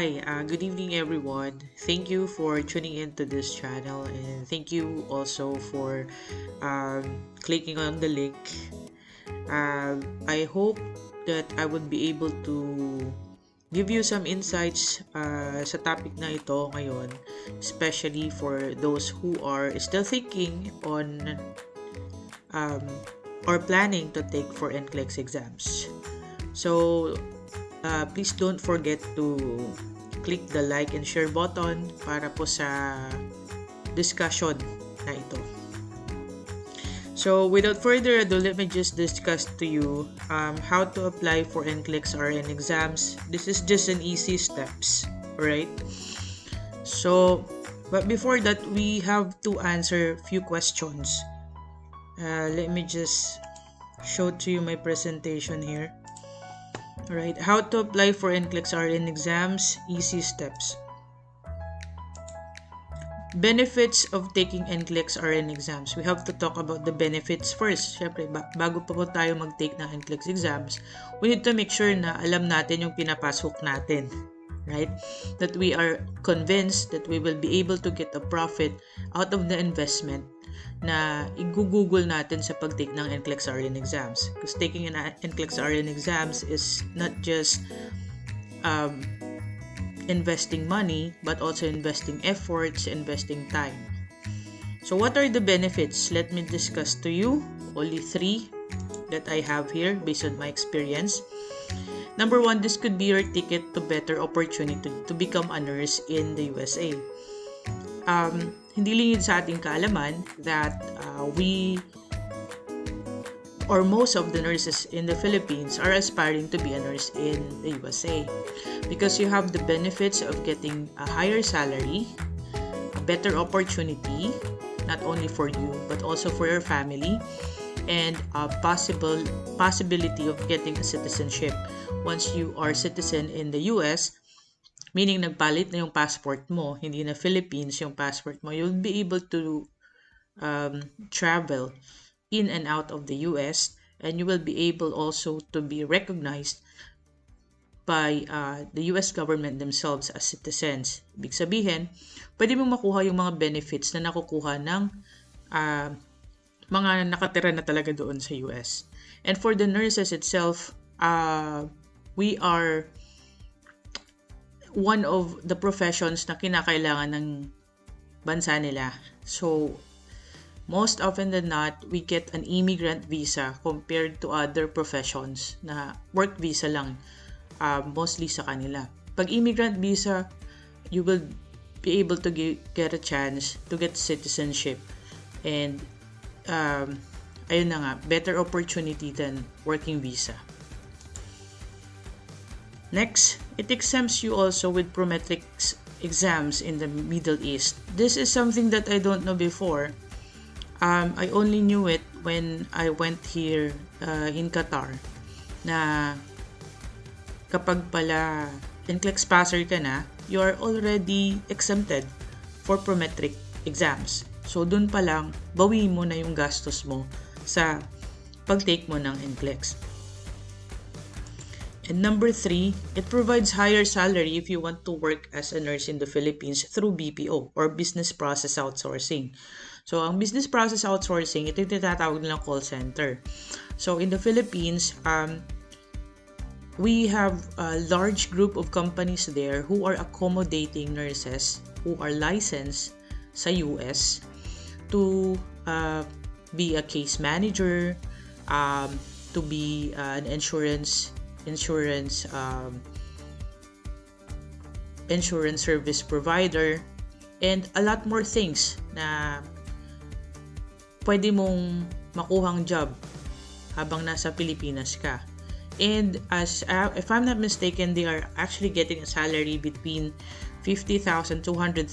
Hi, good evening everyone. Thank you for tuning into this channel and thank you also for clicking on the link. I hope that I would be able to give you some insights sa topic na ito ngayon, especially for those who are still thinking on um, or planning to take for NCLEX exams. So, please don't forget to click the like and share button para po sa discussion na ito. So without further ado, let me just discuss to you how to apply for NCLEX RN exams. This is just an easy steps, right? So, but before that, we have to answer few questions. Let me just show to you my presentation here. Alright, how to apply for NCLEX RN exams, easy steps. Benefits of taking NCLEX RN exams. We have to talk about the benefits first. Syempre, bago pa po tayo mag-take ng NCLEX exams, we need to make sure na alam natin yung pinapasok natin. Right? That we are convinced that we will be able to get a profit out of the investment na i-google natin sa pag-take ng NCLEX RN exams. Because taking an NCLEX RN exams is not just investing money, but also investing efforts, investing time. So what are the benefits? Let me discuss to you only 3 that I have here based on my experience. Number 1, this could be your ticket to better opportunity to become a nurse in the USA. Hindi lingid sa ating kaalaman that we or most of the nurses in the Philippines are aspiring to be a nurse in the USA because you have the benefits of getting a higher salary, a better opportunity, not only for you but also for your family, and a possibility of getting a citizenship. Once you are citizen in the US, meaning nagpalit na yung passport mo, hindi na Philippines yung passport mo, you'll be able to travel in and out of the US, and you will be able also to be recognized by the US government themselves as citizens. Ibig sabihin, pwede mong makuha yung mga benefits na nakukuha ng mga nakatira na talaga doon sa US. And for the nurses itself, we are one of the professions na kinakailangan ng bansa nila. So, most often than not, we get an immigrant visa compared to other professions na work visa lang, mostly sa kanila. Pag immigrant visa, you will be able to get a chance to get citizenship. And, ayun na nga, better opportunity than working visa. Next, it exempts you also with prometrics exams in the Middle East. This is something that I don't know before. I only knew it when I went here in Qatar na kapag pala NCLEX passer ka na, you are already exempted for prometric exams. So, dun pa lang, bawiin mo na yung gastos mo sa pag-take mo ng NCLEX. And number 3, it provides higher salary if you want to work as a nurse in the Philippines through BPO or business process outsourcing. So, ang business process outsourcing, ito yung tinatawag nilang call center. So, in the Philippines, we have a large group of companies there who are accommodating nurses who are licensed sa US to be a case manager, to be an insurance service provider, and a lot more things na pwede mong makuhang job habang nasa Pilipinas ka. And if I'm not mistaken, they are actually getting a salary between 50,000 to 100,000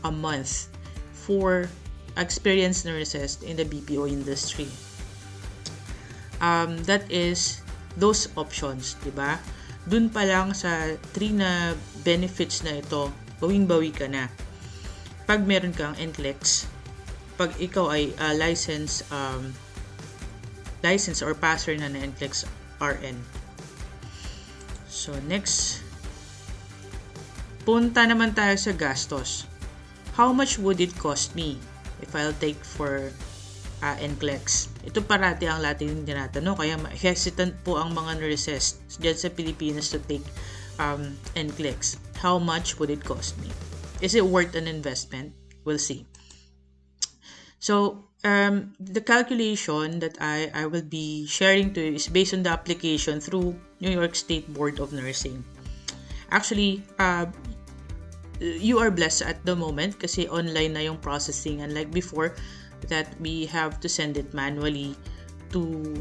a month for experienced nurses in the BPO industry. That is those options, diba? Dun pa lang sa 3 na benefits na ito, bawing-bawi ka na. Pag meron kang NCLEX, pag ikaw ay license or passer na NCLEX RN. So next, punta naman tayo sa gastos. How much would it cost me if I'll take for NCLEX? Ito parati ang lating tinatanong, kaya hesitant po ang mga nurses dyan sa Pilipinas to take NCLEX. How much would it cost me? Is it worth an investment? We'll see. So, the calculation that I will be sharing to you is based on the application through New York State Board of Nursing. Actually, you are blessed at the moment kasi online na yung processing, unlike before that we have to send it manually to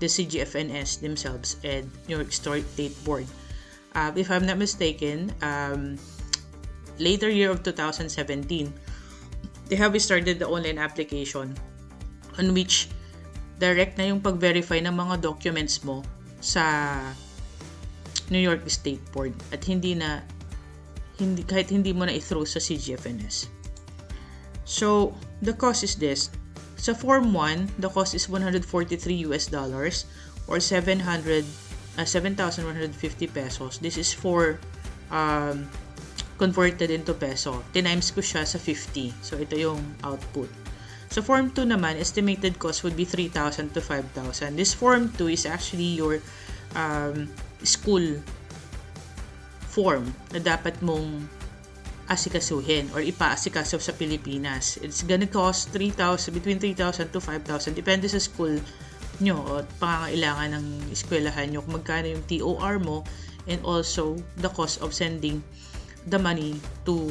the CGFNS themselves and New York State Board. If I'm not mistaken, later year of 2017, they have started the online application on which direct na yung pag-verify ng mga documents mo sa New York State Board at kahit hindi mo na i-throw sa CGFNS. So, the cost is this. Sa Form 1, the cost is $143 or 7,150 pesos. This is for converted into peso. Tinimes ko siya sa 50. So, ito yung output. So, Form 2 naman, estimated cost would be 3,000 to 5,000. This Form 2 is actually your school form na dapat mong asikasuhin or ipaasikaso sa Pilipinas. It's gonna cost between 3,000 to 5,000. Depende sa school nyo o pangangailangan ng eskwelahan nyo kung magkano yung TOR mo, and also the cost of sending the money to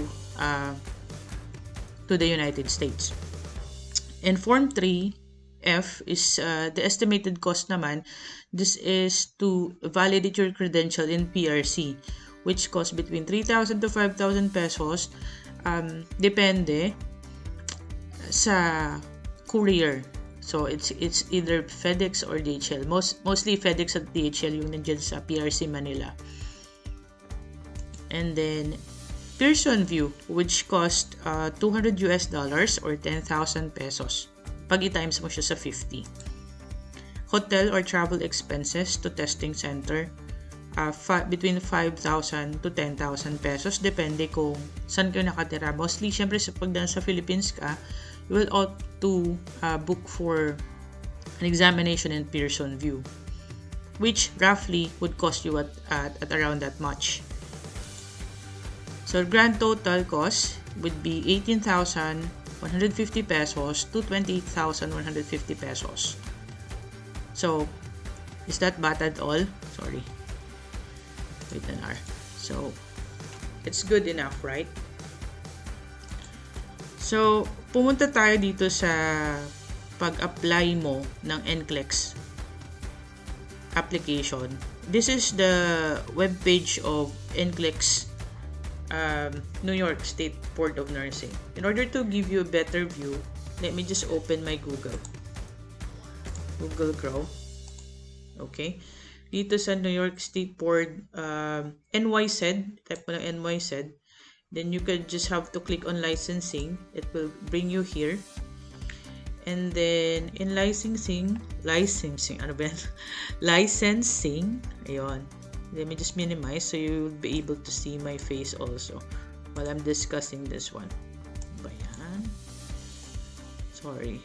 the United States. And Form 3F is the estimated cost naman. This is to validate your credential in PRC, which costs between 3,000 to 5,000 pesos. Depende sa courier. So it's either FedEx or DHL. Mostly FedEx at DHL yung nandiyan sa PRC Manila. And then Pearson VUE, which cost $200 or 10,000 pesos pag i-times mo siya sa 50. Hotel or travel expenses to testing center, between 5,000 to 10,000 pesos, depende kung saan kayo nakatira. Mostly, syempre pag sa Philippines ka, you will ought to book for an examination in Pearson VUE, which roughly would cost you at around that much. So, grand total cost would be 18,150 pesos to 28,150 pesos. So, is that bad at all? Sorry. Wait an hour. So, it's good enough, right? So, pumunta tayo dito sa pag-apply mo ng NCLEX application. This is the webpage of NCLEX New York State Board of Nursing. In order to give you a better view, let me just open my Google Chrome. Okay. Dito sa New York State Board, NYSED, type mo lang NYSED. Then you could just have to click on licensing. It will bring you here. And then in licensing, ano ba yan? Licensing, ayun. Let me just minimize so you will be able to see my face also while I'm discussing this one. Bayan. Sorry.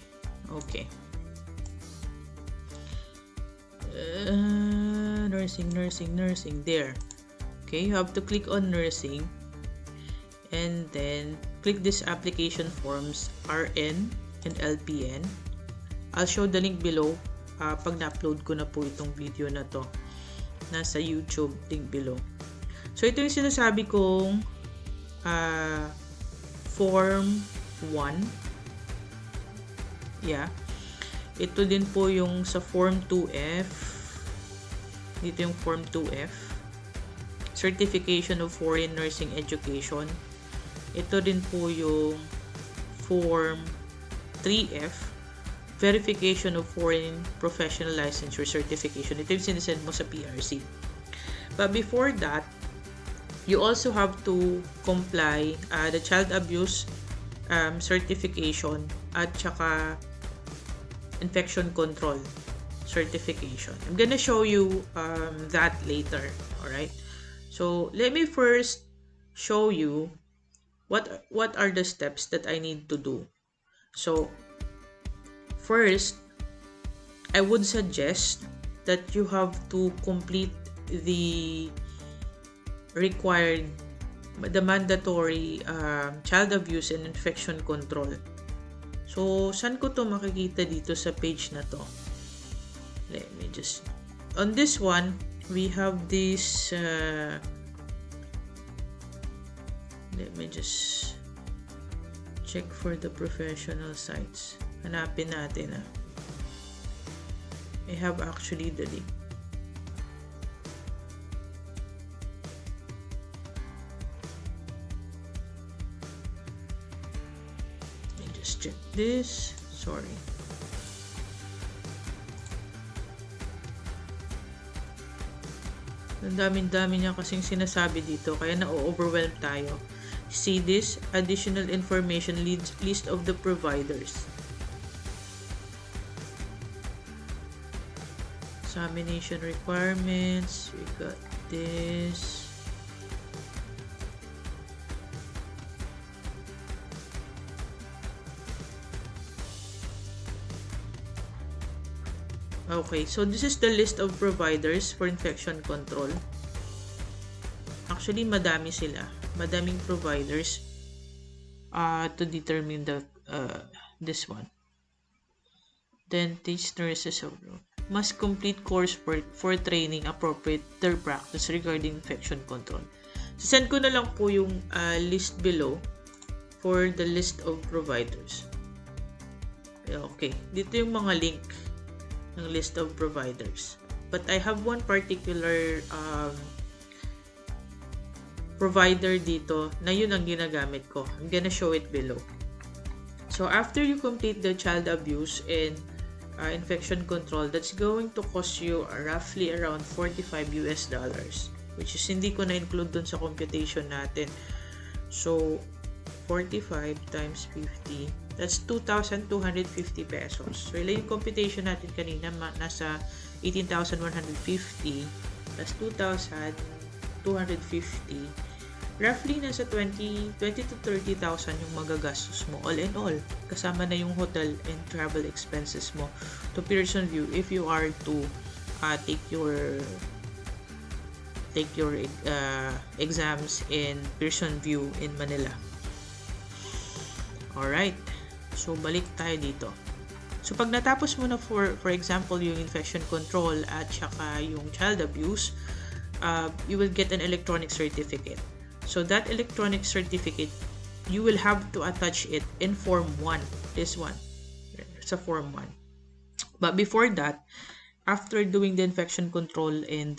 Okay. Nursing. There. Okay, you have to click on nursing. And then click this application forms RN and LPN. I'll show the link below pag na-upload ko na po itong video na to. Nasa YouTube, link below. So, ito yung sinasabi kong Form 1. Yeah. Ito din po yung sa Form 2F. Dito yung Form 2F. Certification of Foreign Nursing Education. Ito din po yung Form 3F. Verification of Foreign Professional Licensure Certification. Ito yung sinesend mo sa PRC. But before that, you also have to comply the child abuse certification at saka infection control certification. I'm gonna show you that later. Alright? So, let me first show you what are the steps that I need to do. So first, I would suggest that you have to complete the mandatory child abuse and infection control. So, saan ko to makikita dito sa page na to? Let me just... On this one, we have this... let me just check for the professional sites. Hanapin natin I have actually the link. Let me just check this. Sorry. Ang dami-dami niya kasing sinasabi dito, kaya na-overwhelm tayo. See this? Additional information list of the providers. Examination requirements. We got this. Okay, so this is the list of providers for infection control. Actually, madami sila. Madaming providers to determine the this one. Dentists, nurses, must complete coursework for training appropriate their practice regarding infection control. So, send ko na lang po yung list below for the list of providers. Okay, dito yung mga link ng list of providers. But I have one particular provider dito na yun ang ginagamit ko. I'm gonna show it below. So, after you complete the child abuse and infection control, that's going to cost you roughly around $45 US, which is hindi ko na-include dun sa computation natin. So, 45 times 50, that's 2,250 pesos. So, yung computation natin kanina, nasa 18,150 plus 2,250, roughly nasa 20 to 30,000 yung magagastos mo all in all, kasama na yung hotel and travel expenses mo to Pearson VUE if you are to take your exams in Pearson VUE in Manila. Alright, so balik tayo dito. So pag natapos mo na for example yung infection control at saka yung child abuse, you will get an electronic certificate. So that electronic certificate, you will have to attach it in Form 1. This one. It's a Form 1. But before that, after doing the infection control and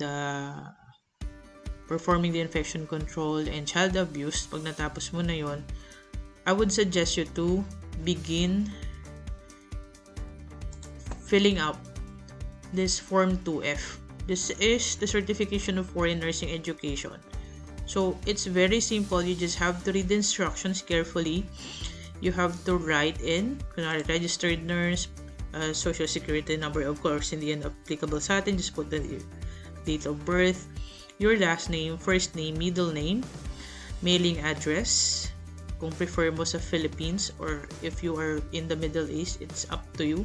performing the infection control and child abuse, pag natapos mo na yon, I would suggest you to begin filling up this Form 2F. This is the Certification of Foreign Nursing Education. So, it's very simple. You just have to read the instructions carefully. You have to write in, registered nurse, social security number, of course, hindi yan applicable sa atin. Just put the date of birth, your last name, first name, middle name, mailing address, kung prefer mo sa Philippines, or if you are in the Middle East, it's up to you.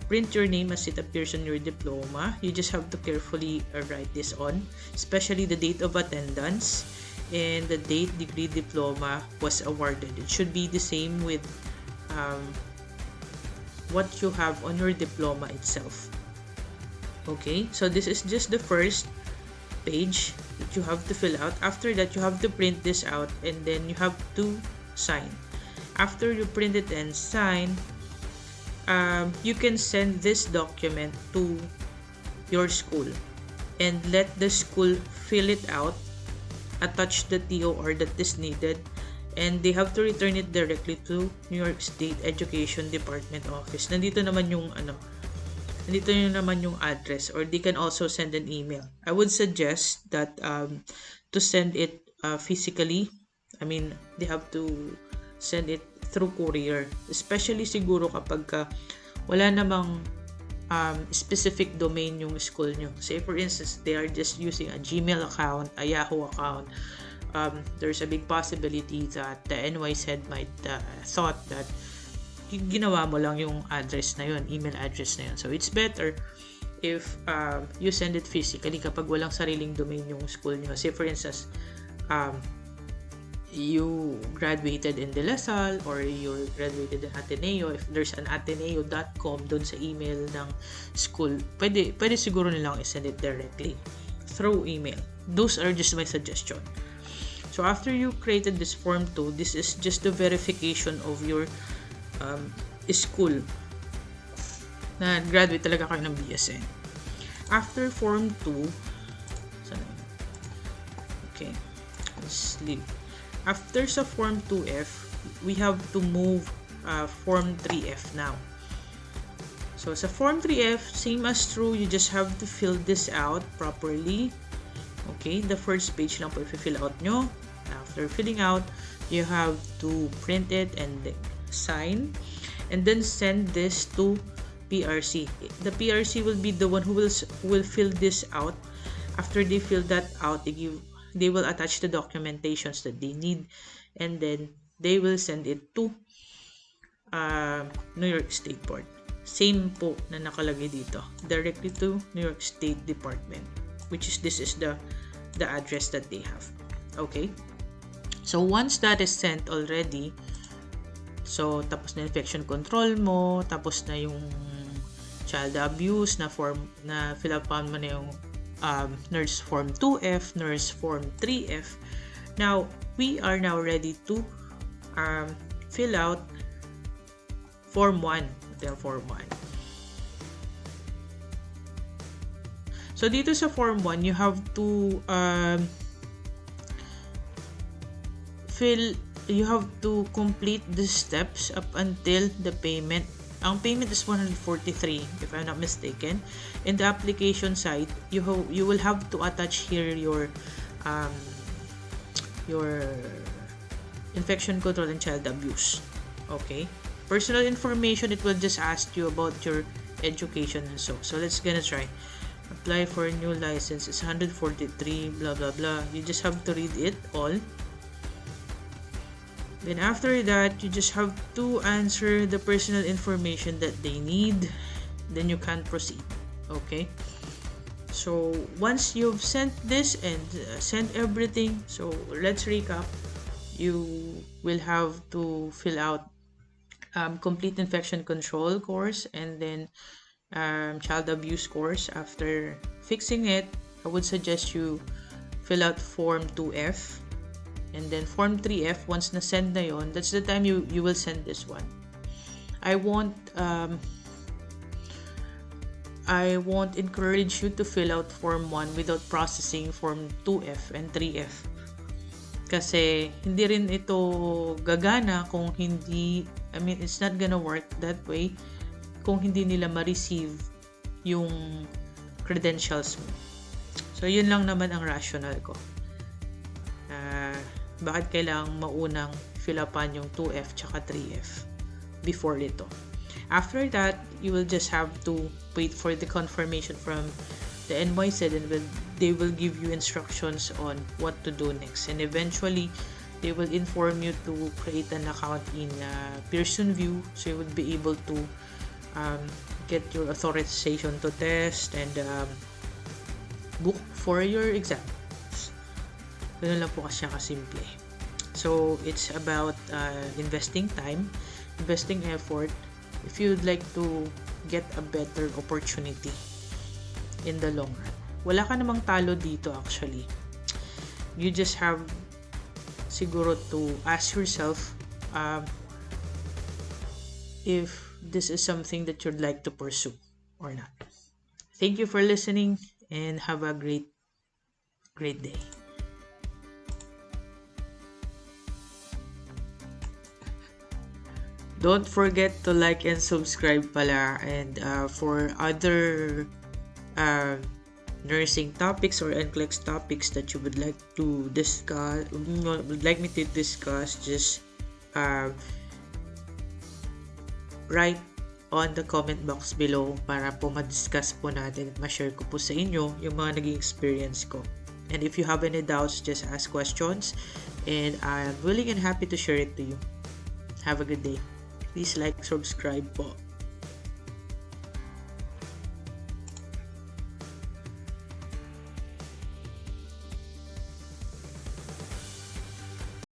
Print your name as it appears on your diploma. You just have to carefully write this on, especially the date of attendance and the date degree diploma was awarded. It should be the same with what you have on your diploma itself. Okay, so this is just the first page that you have to fill out. After that, you have to print this out and then you have to sign. After you print it and sign, you can send this document to your school and let the school fill it out, attach the TOR that is needed, and they have to return it directly to New York State Education Department office. Nandito naman yung address, or they can also send an email. I would suggest that to send it physically. I mean, they have to send it through courier, especially siguro kapag wala namang specific domain yung school nyo. Say for instance, they are just using a Gmail account, a Yahoo account, there's a big possibility that the NY said might thought that ginawa mo lang yung address na yun, email address na yun. So it's better if you send it physically kapag walang sariling domain yung school nyo. Say for instance, you graduated in De La Salle or you graduated in Ateneo. If there's an ateneo.com doon sa email ng school, pwede siguro nilang i-send it directly through email. Those are just my suggestion. So after you created this form 2, this is just the verification of your school na graduate talaga kayo ng BSN. After form 2, okay, let's leave. After sa form 2F, we have to move form 3F now. So sa form 3F, same as true, you just have to fill this out properly. Okay, the first page lang po i-fill out nyo. After filling out, you have to print it and sign, and then send this to PRC. The PRC will be the one who will fill this out. After they fill that out, they will attach the documentations that they need, and then they will send it to New York State Board. Same po na nakalagay dito, directly to New York State Department, which is this is the address that they have. Okay, so once that is sent already, so tapos na infection control mo, tapos na yung child abuse na form na fill up mo na yung nurse form 2F, nurse form 3F. Now we are now ready to fill out form 1. Form 1. So dito sa form 1, you have to complete the steps up until the payment. Ang payment is 143 if I'm not mistaken. In the application side, you will have to attach here your infection control and child abuse. Okay, personal information, it will just ask you about your education and so let's gonna try. Apply for a new license, it's 143 blah blah blah. You just have to read it all. Then after that, you just have to answer the personal information that they need. Then you can proceed. Okay. So once you've sent this and sent everything, so let's recap. You will have to fill out complete infection control course and then child abuse course. After fixing it, I would suggest you fill out form 2F. And then form 3F, once na-send na yon, that's the time you will send this one. I won't encourage you to fill out form 1 without processing form 2F and 3F. Kasi hindi rin ito gagana kung hindi, it's not gonna work that way kung hindi nila ma-receive yung credentials mo. So yun lang naman ang rationale ko. Bakit kailangang maunang fill upan yung 2F tsaka 3F before ito. After that, you will just have to wait for the confirmation from the NYC, and they will give you instructions on what to do next. And eventually, they will inform you to create an account in Pearson VUE, so you would be able to get your authorization to test and book for your exam. Ganun lang po kasi kasimple. So, it's about investing time, investing effort, if you'd like to get a better opportunity in the long run. Wala ka namang talo dito actually. You just have siguro to ask yourself if this is something that you'd like to pursue or not. Thank you for listening and have a great day. Don't forget to like and subscribe pala, and for other nursing topics or NCLEX topics that you would like to discuss, me to discuss, just write on the comment box below para po ma-discuss po natin at ma-share ko po sa inyo yung mga naging experience ko. And if you have any doubts, just ask questions and I'm willing and happy to share it to you. Have a good day. Please like, subscribe po.